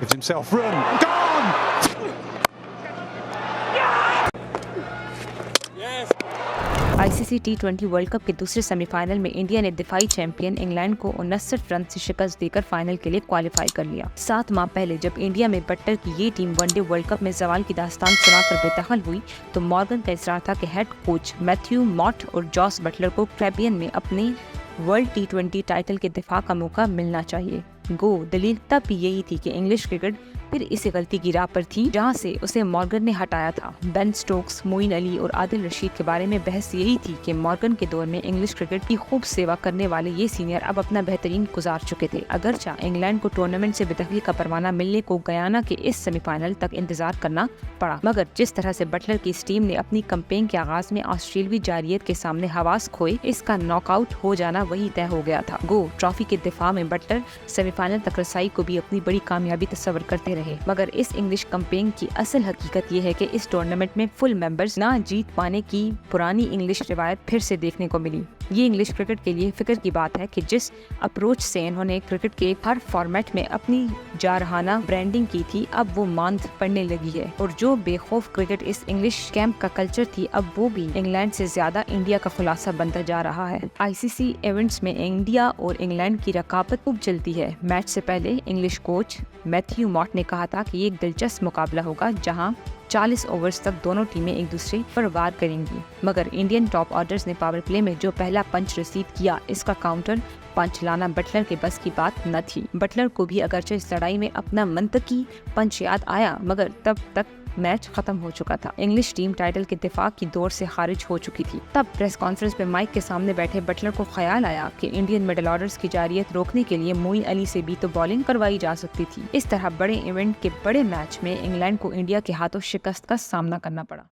Gives himself room. Gone! ICC टी20 world cup के दूसरे सेमीफाइनल में इंडिया ने दिफाई चैंपियन इंग्लैंड को 69 रन से शिकस्त देकर फाइनल के लिए क्वालिफाई कर लिया। 7 माह पहले जब इंडिया में बटलर की ये टीम वनडे वर्ल्ड कप में जवाल की दास्तान सुनाकर बेदखल हुई तो मॉर्गन का इसरार था कि हेड कोच मैथ्यू मॉट और जॉस बटलर को कैरिबियन में अपने वर्ल्ड टी20 टाइटल के दिफा का मौका मिलना चाहिए। दलील तब भी यही थी कि इंग्लिश क्रिकेट फिर इसी गलती की राह पर थी जहां से उसे मॉर्गन ने हटाया था। बेन स्टोक्स, मोइन अली और आदिल रशीद के बारे में बहस यही थी कि मॉर्गन के दौर में इंग्लिश क्रिकेट की खूब सेवा करने वाले ये सीनियर अब अपना बेहतरीन गुजार चुके थे। अगरचा इंग्लैंड को टूर्नामेंट से बेदखली का परवाना मिलने को गयाना के इस सेमीफाइनल तक इंतजार करना पड़ा, मगर जिस तरह से बटलर की इस टीम ने अपनी कैंपेन के आगाज में ऑस्ट्रेलियावी जारियत के सामने हवास खोए, इसका नॉकआउट हो जाना वही तय हो गया था। ट्रॉफी के दिफा में बटलर सेमीफाइनल तक रसाई को भी अपनी बड़ी कामयाबी तस्वर करते रहे, मगर इस इंग्लिश कैंपेन की असल हकीकत ये है कि इस टूर्नामेंट में फुल मेंबर्स ना जीत पाने की पुरानी इंग्लिश रिवायत फिर से देखने को मिली। ये इंग्लिश क्रिकेट के लिए फिक्र की बात है कि जिस अप्रोच से इन्होंने क्रिकेट के हर फॉर्मेट में अपनी जारहाना ब्रांडिंग की थी, अब वो मांद पड़ने लगी है और जो बेखौफ क्रिकेट इस इंग्लिश कैंप का कल्चर थी, अब वो भी इंग्लैंड से ज्यादा इंडिया का खुलासा बनता जा रहा है। आईसीसी इवेंट्स में इंडिया और इंग्लैंड की रकाबत खूब चलती है। मैच से पहले इंग्लिश कोच मैथ्यू मॉट ने कहा था कि ये एक दिलचस्प मुकाबला होगा जहां 40 ओवर्स तक दोनों टीमें एक दूसरे पर वार करेंगी, मगर इंडियन टॉप ऑर्डर्स ने पावर प्ले में जो पहला पंच रिसीव किया, इसका काउंटर पंच लाना बटलर के बस की बात न थी। बटलर को भी अगरचे इस लड़ाई में अपना मंतकी पंच याद आया, मगर तब तक मैच खत्म हो चुका था। इंग्लिश टीम टाइटल के दिफा की दौर से खारिज हो चुकी थी। तब प्रेस कॉन्फ्रेंस में माइक के सामने बैठे बटलर को ख्याल आया कि इंडियन मिडिल ऑर्डर्स की जारियत रोकने के लिए मोइन अली से भी तो बॉलिंग करवाई जा सकती थी। इस तरह बड़े इवेंट के बड़े मैच में इंग्लैंड को इंडिया के हाथों शिकस्त का सामना करना पड़ा।